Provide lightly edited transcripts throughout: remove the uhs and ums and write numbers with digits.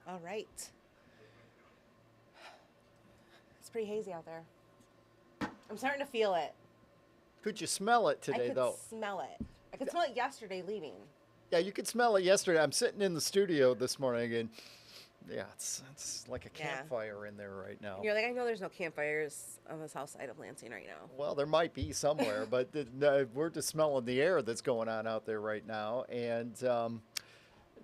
All right. It's pretty hazy out there. I'm starting to feel it. Could you smell it I today, could though? smell it. I could smell it yesterday leaving. Yeah, you could smell it yesterday. I'm sitting in the studio this morning, and yeah, it's like a Yeah. campfire in there right now. And you're like, I know there's no campfires on the south side of Lansing right now. Well, there might be somewhere, but we're just smelling the air that's going on out there right now, and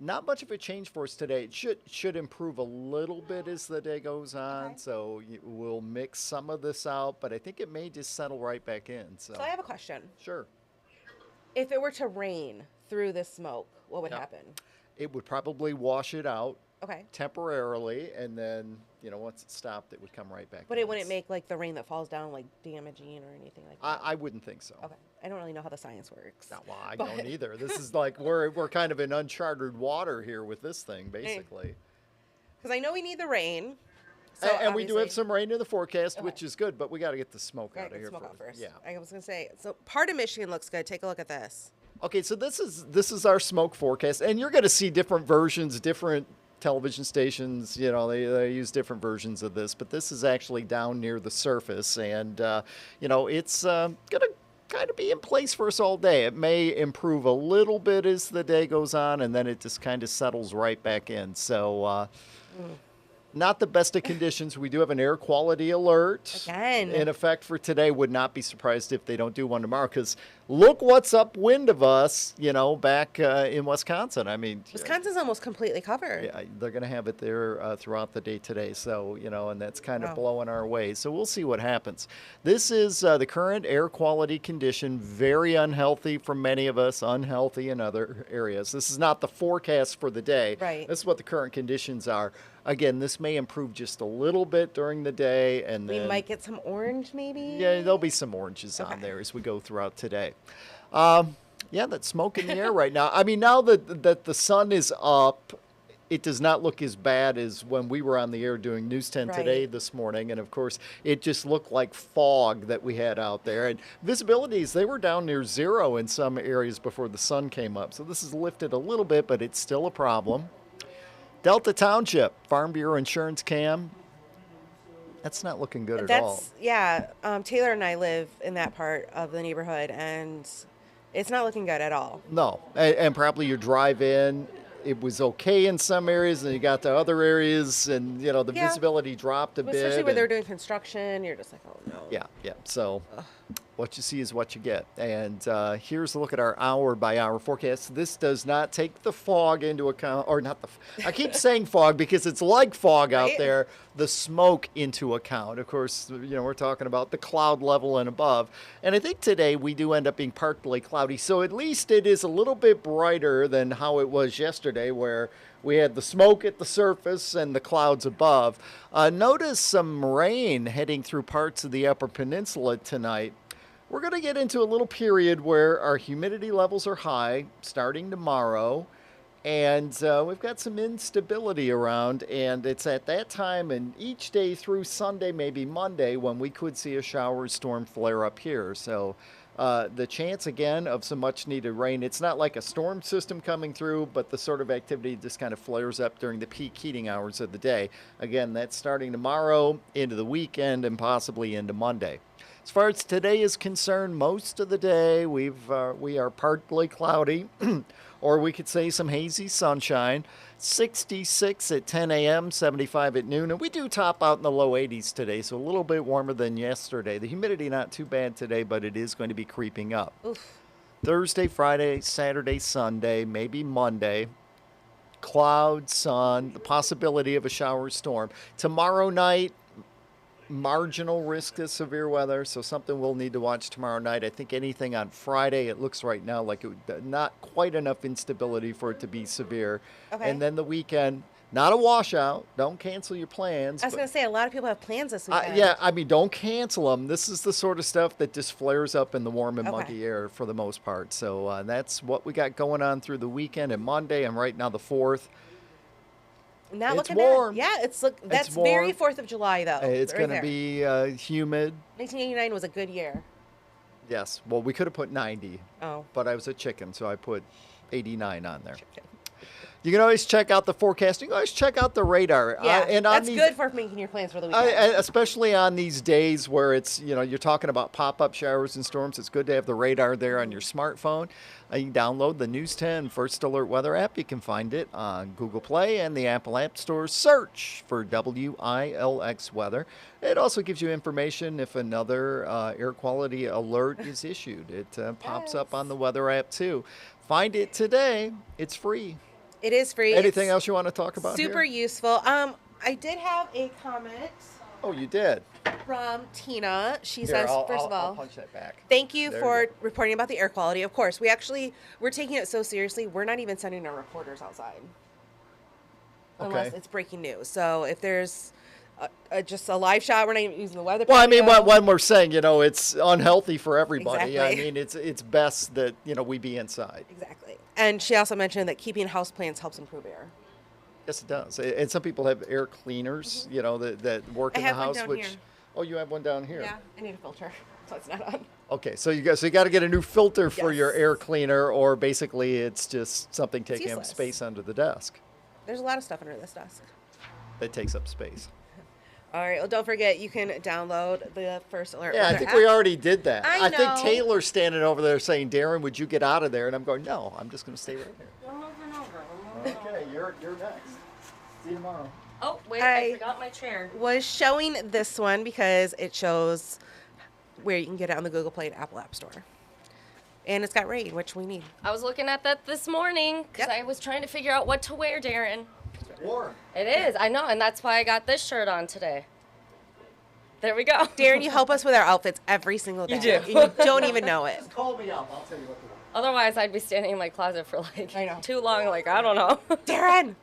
not much of a change for us today. It should improve a little bit as the day goes on, Okay. so we'll mix some of this out, but I think it may just settle right back in. So, So I have a question. sure, If it were to rain through this smoke, what would yeah, happen? it would probably wash it out Okay. temporarily, and then once it stopped, it would come right back But in. it wouldn't make like the rain that falls down like damaging or anything like I, that. I wouldn't think so. Okay. I don't really know how the science works. No, well, I But- don't either. This is like we're kind of in uncharted water here with this thing, basically. Because I know we need the rain. So And we do have obviously- some rain in the forecast, Okay. which is good, but we got to get the smoke Gotta out of get here smoke out first. Yeah. I was gonna say, so part of Michigan looks good. Take a look at this. Okay, so this is our smoke forecast, and you're going to see different versions, different television stations. They use different versions of this, but this is actually down near the surface, and it's going to kind of be in place for us all day. It may improve a little bit as the day goes on, and then it just kind of settles right back in. So. Not the best of conditions. We do have an air quality alert Again. in effect for today. Would not be surprised if they don't do one tomorrow, because look what's upwind of us, back in Wisconsin. I mean, Wisconsin's almost completely covered. yeah, they're going to have it there throughout the day today. So, and that's kind of Wow. blowing our way. So we'll see what happens. This is the current air quality condition, very unhealthy for many of us, unhealthy in other areas. This is not the forecast for the day. Right. This is what the current conditions are. Again, this may improve just a little bit during the day, and We then might get some orange, maybe. yeah, there'll be some oranges on Okay. there as we go throughout today. Yeah, that smoke in the air right now. I mean, now that the sun is up, it does not look as bad as when we were on the air doing News 10 today Right. this morning. And of course, it just looked like fog that we had out there. And visibilities, they were down near zero in some areas before the sun came up. So this has lifted a little bit, but it's still a problem. Delta Township, Farm Bureau Insurance Cam. That's not looking good at all. Yeah. Taylor and I live in that part of the neighborhood, and it's not looking good at all. No, and probably your drive in, it was okay in some areas, and you got to other areas, and the Yeah. visibility dropped a bit. Especially where and- they're doing construction, you're just like, oh no. Yeah. So what you see is what you get. And here's a look at our hour-by-hour forecast. This does not take the fog into account, or not the. I keep saying fog because it's like fog out Right? there. The smoke into account. Of course, we're talking about the cloud level and above. And I think today we do end up being partly cloudy. So at least it is a little bit brighter than how it was yesterday, where we had the smoke at the surface and the clouds above. Notice some rain heading through parts of the Upper Peninsula tonight. We're going to get into a little period where our humidity levels are high starting tomorrow. And we've got some instability around, and it's at that time and each day through Sunday, maybe Monday, when we could see a shower storm flare up here. So the chance again of some much needed rain. It's not like a storm system coming through, but the sort of activity just kind of flares up during the peak heating hours of the day. Again, that's starting tomorrow into the weekend and possibly into Monday. As far as today is concerned, most of the day we are partly cloudy, or we could say some hazy sunshine. 66 at 10 a.m., 75 at noon, and we do top out in the low 80s today, so a little bit warmer than yesterday. The humidity not too bad today, but it is going to be creeping up. Oof. Thursday, Friday, Saturday, Sunday, maybe Monday. Cloud, sun, the possibility of a shower storm. Tomorrow night, marginal risk of severe weather, so something we'll need to watch tomorrow night. I think anything on Friday, it looks right now like it would not quite enough instability for it to be severe. Okay. And then the weekend, not a washout. Don't cancel your plans. I was but- going to say, a lot of people have plans this weekend. yeah, I mean, don't cancel them. This is the sort of stuff that just flares up in the warm and Okay. muggy air for the most part. So that's what we got going on through the weekend and Monday, and right now the 4th. Not It's looking warm. At, that's warm. very 4th of July, though. It's right going to there. be humid. 1989 was a good year. Yes. Well, we could have put 90, Oh. but I was a chicken, so I put 89 on there. You can always check out the forecast. You can always check out the radar. Yeah, and on that's these, good for making your plans for the weekend. especially on these days where it's, you're talking about pop-up showers and storms. It's good to have the radar there on your smartphone. You can download the News 10 First Alert Weather app. You can find it on Google Play and the Apple App Store. Search for WILX Weather. It also gives you information if another air quality alert is issued. It pops up on the weather app too. Find it today. It's free. It is free. Anything else you want to talk about Super here? useful. I did have a comment Oh, you did? from Tina. She Here, says, I'll I'll punch that back. thank you There for you go. reporting about the air quality. Of course, we're taking it so seriously. We're not even sending our reporters outside unless Okay. it's breaking news. So if there's just a live shot, we're not even using the weather. Well, I mean, patio. when we're saying, it's unhealthy for everybody, I Exactly. mean, it's best that, we be inside. Exactly. And she also mentioned that keeping houseplants helps improve air. Yes, it does. And some people have air cleaners, that work I in the have one house, down which, here. oh, you have one down here. Yeah, I need a filter, so it's not on. Okay, so you got to get a new filter for your Yes. air cleaner, or basically it's just something taking up useless. space under the desk. There's a lot of stuff under this desk. That takes up space. All right. Well, don't forget you can download the First Alert. Yeah, I Weather think app. we already did that. I think know. Taylor's standing over there saying, "Darrin, would you get out of there?" And I'm going, "No, I'm just going to stay right here." I'm moving over. Okay, you're next. See you tomorrow. Oh, wait, I- I forgot my chair. Was showing this one because it shows where you can get it on the Google Play and Apple App Store. And it's got rain, which we need. I was looking at that this morning because Yep. I was trying to figure out what to wear, Darren. Warren. It is, I know, and that's why I got this shirt on today. There we go. Darren, you help us with our outfits every single day. You do. And you don't even know it. Call me up. I'll tell you what to do. Otherwise, I'd be standing in my closet for like I know. too long, like, I don't know. Darren!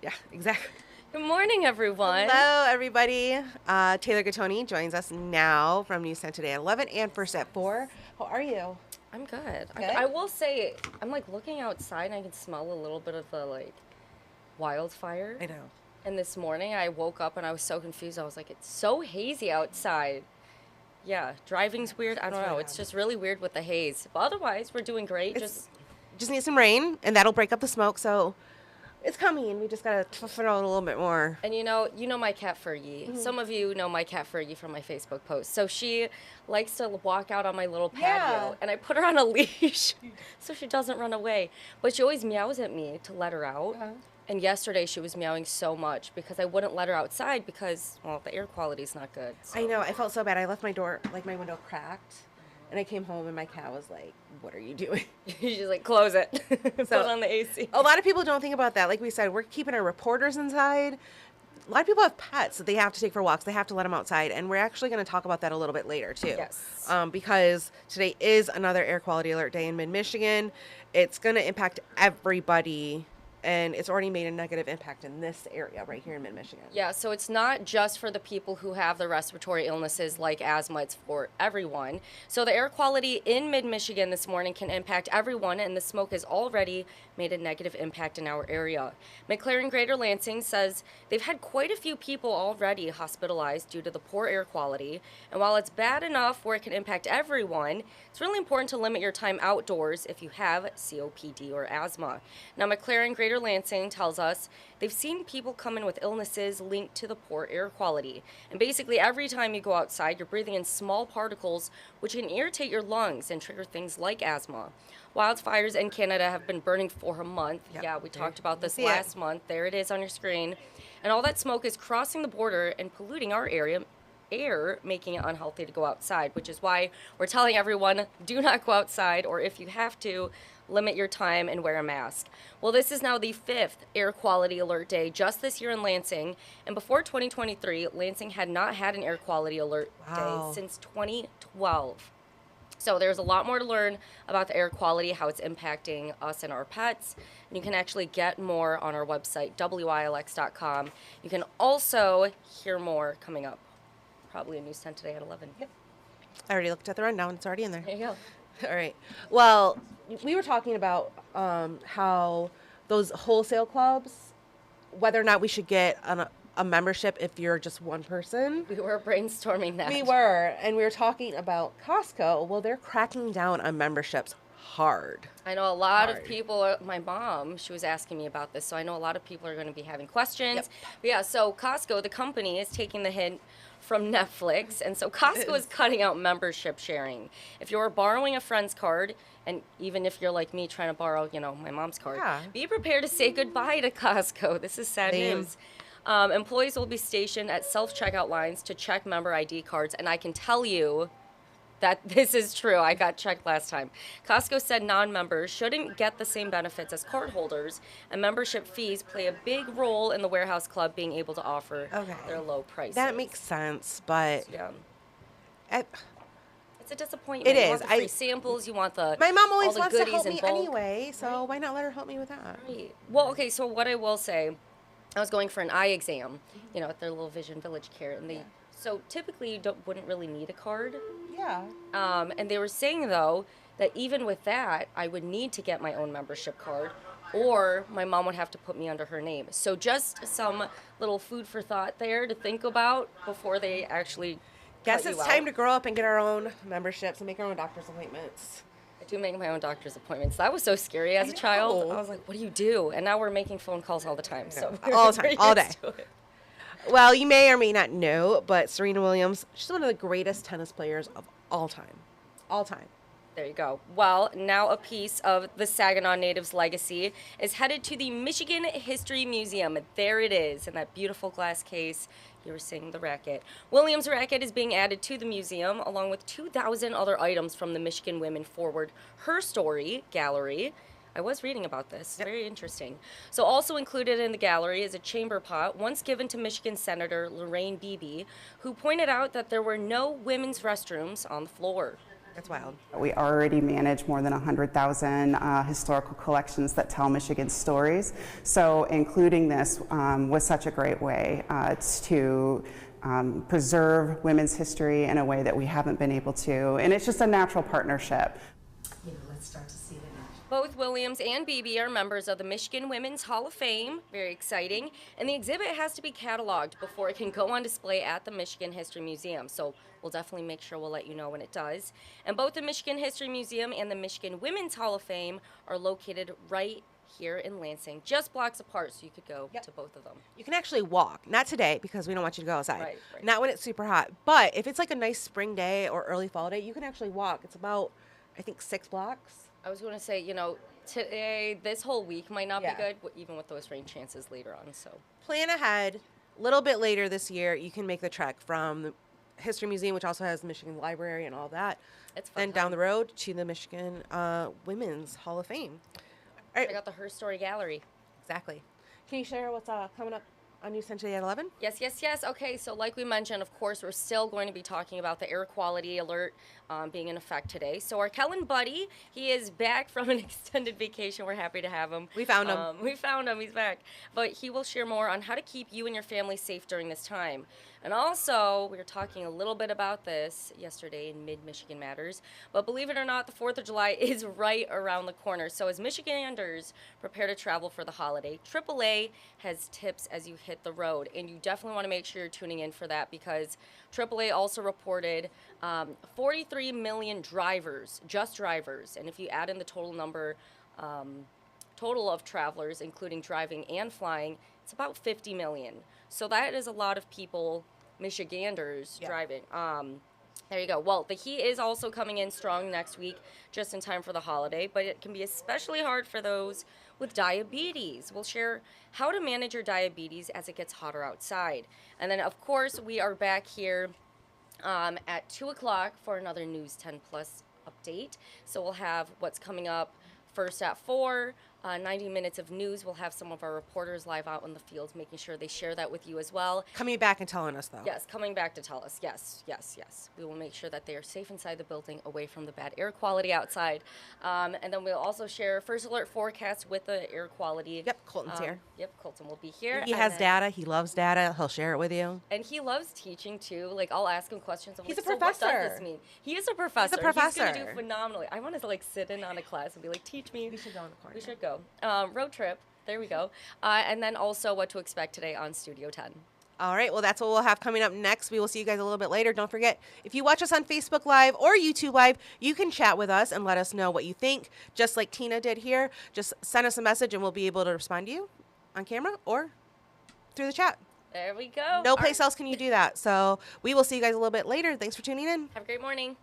Yeah, exactly. Good morning, everyone. Hello, everybody. Taylor Gattoni joins us now from News 10 Today at 11 and First at 4. How are you? I'm good. Good? I will say, I'm like looking outside and I can smell a little bit of the like wildfire. I know. And this morning I woke up and I was so confused. I was like, it's so hazy outside. Yeah, driving's weird. I don't know. really It's odd. just really weird with the haze. But otherwise, we're doing great. Just need some rain, and that'll break up the smoke, so it's coming. We just got to throw it a little bit more. And you know my cat Fergie. Mm-hmm. Some of you know my cat Fergie from my Facebook post. So she likes to walk out on my little patio, Yeah. and I put her on a leash so she doesn't run away. But she always meows at me to let her out. Uh-huh. And yesterday she was meowing so much because I wouldn't let her outside because, well, the air quality's not good. So. I know. I felt so bad. I left my door, like my window cracked, and I came home and my cat was like, "What are you doing?" She's like, close it. Put So- on the AC. A lot of people don't think about that. Like we said, we're keeping our reporters inside. A lot of people have pets that they have to take for walks. They have to let them outside, and we're actually going to talk about that a little bit later too. Yes. Because today is another air quality alert day in mid-Michigan. It's going to impact everybody, and it's already made a negative impact in this area right here in mid-Michigan. Yeah, so it's not just for the people who have the respiratory illnesses like asthma, it's for everyone. So the air quality in mid-Michigan this morning can impact everyone, and the smoke has already made a negative impact in our area. McLaren Greater Lansing says they've had quite a few people already hospitalized due to the poor air quality, and while it's bad enough where it can impact everyone, it's really important to limit your time outdoors if you have COPD or asthma. Now, McLaren Greater Lansing tells us they've seen people come in with illnesses linked to the poor air quality. And basically, every time you go outside, you're breathing in small particles which can irritate your lungs and trigger things like asthma. Wildfires in Canada have been burning for a month. Yep. Yeah, we talked about this see it. last month. There it is on your screen. And all that smoke is crossing the border and polluting our air, making it unhealthy to go outside, which is why we're telling everyone, do not go outside, or if you have to, limit your time and wear a mask. Well, this is now the 5th air quality alert day just this year in Lansing, and before 2023, Lansing had not had an air quality alert Wow. day since 2012. So there's a lot more to learn about the air quality, how it's impacting us and our pets. And you can actually get more on our website, WILX.com. You can also hear more coming up, probably in News 10 Today at 11. Yep. I already looked at the rundown. It's already in there. There you go. All right. Well, we were talking about how those wholesale clubs, whether or not we should get a membership if you're just one person. We were brainstorming that. We were, and we were talking about Costco. Well, they're cracking down on memberships hard. I know a lot of Hard. people, my mom, she was asking me about this, so I know a lot of people are going to be having questions. Yep. But yeah, so Costco, the company, is taking the hint from Netflix, and so Costco is cutting out membership sharing. If you're borrowing a friend's card, and even if you're like me trying to borrow, my mom's card, Yeah. be prepared to say goodbye to Costco. This is sad Same. news. Employees will be stationed at self-checkout lines to check member ID cards, and I can tell you that this is true. I got checked last time. Costco said non-members shouldn't get the same benefits as cardholders, and membership fees play a big role in the warehouse club being able to offer their low prices. That makes sense, but Yeah. I, It's a disappointment. It You is. want the free samples. You want the my mom always all the wants to goodies help in me bulk. anyway, so why not let her help me with that? Right. Well, okay, so what I will say, I was going for an eye exam, at their little Vision Village Care, and so typically you wouldn't really need a card. Yeah. And they were saying, though, that even with that, I would need to get my own membership card, or my mom would have to put me under her name. So just some little food for thought there to think about before they actually Guess cut it's you time out. to grow up and get our own memberships and make our own doctor's appointments. I do make my own doctor's appointments. That was so scary as a child. know. I was like, what do you do? And now we're making phone calls all the time. So All the time, we're all used day. to it. Well, you may or may not know, but Serena Williams, she's one of the greatest tennis players of all time. All time. There you go. Well, now a piece of the Saginaw natives' legacy is headed to the Michigan History Museum. There it is, in that beautiful glass case. You were seeing the racket. Williams' racket is being added to the museum, along with 2,000 other items from the Michigan Women Forward Her Story gallery. I was reading about this. Very interesting. So also included in the gallery is a chamber pot once given to Michigan Senator Lorraine Beebe, who pointed out that there were no women's restrooms on the floor. That's wild. We already manage more than 100,000 historical collections that tell Michigan's stories. So including this was such a great way to preserve women's history in a way that we haven't been able to. And it's just a natural partnership. Let's start to see it in action. Both Williams and Beebe are members of the Michigan Women's Hall of Fame. Very exciting. And the exhibit has to be cataloged before it can go on display at the Michigan History Museum. So we'll definitely make sure we'll let you know when it does. And both the Michigan History Museum and the Michigan Women's Hall of Fame are located right here in Lansing, just blocks apart, so you could go to both of them. You can actually walk. Not today, because we don't want you to go outside. Right. Not when it's super hot. But if it's like a nice spring day or early fall day, you can actually walk. It's about, I think, 6 blocks. I was going to say, today, this whole week might not Yeah. be good, even with those rain chances later on. So Plan ahead. A little bit later this year, you can make the trek from the History Museum, which also has the Michigan Library and all that, it's fun. then down the road to the Michigan Women's Hall of Fame. All I right, got the Her Story Gallery. exactly. Can you share what's coming up on News 10 today at 11? Yes. Okay, so like we mentioned, of course, we're still going to be talking about the air quality alert being in effect today. So our Kellen buddy, he is back from an extended vacation. We're happy to have him. We found him. We found him. He's back. But he will share more on how to keep you and your family safe during this time. And also, we were talking a little bit about this yesterday in Mid-Michigan Matters. But believe it or not, the 4th of July is right around the corner. So as Michiganders prepare to travel for the holiday, AAA has tips as you hit the road. And you definitely want to make sure you're tuning in for that, because AAA also reported 43 million drivers, just drivers. And if you add in the total number, total of travelers, including driving and flying, it's about 50 million. So that is a lot of people, Michiganders, driving. There you go. Well, the heat is also coming in strong next week, just in time for the holiday, but it can be especially hard for those with diabetes. We'll share how to manage your diabetes as it gets hotter outside. And then, of course, we are back here at 2 o'clock for another News 10 Plus update. So we'll have what's coming up first at 4. 90 minutes of news. We'll have some of our reporters live out in the fields, making sure they share that with you as well. Coming back and telling us, though. Yes, coming back to tell us. Yes. We will make sure that they are safe inside the building, away from the bad air quality outside. And then we'll also share first alert forecast with the air quality. Yep, Colton's here. Yep, Colton will be here. He And has then- data. He loves data. He'll share it with you. And he loves teaching too. Like, I'll ask him questions. I'm He's like, a So what professor. does this mean? He is a professor. He's professor. going to do phenomenally. I want to sit in on a class and be like, teach me. We should go in the corner. We should go. Road trip. There we go. And then also what to expect today on Studio 10. All right, well, that's what we'll have coming up next. We will see you guys a little bit later. Don't forget, if you watch us on Facebook Live or YouTube Live, you can chat with us and let us know what you think, just like Tina did here. Just send us a message and we'll be able to respond to you on camera or through the chat. There we go. No place else can you do that. So we will see you guys a little bit later. Thanks for tuning in. Have a great morning.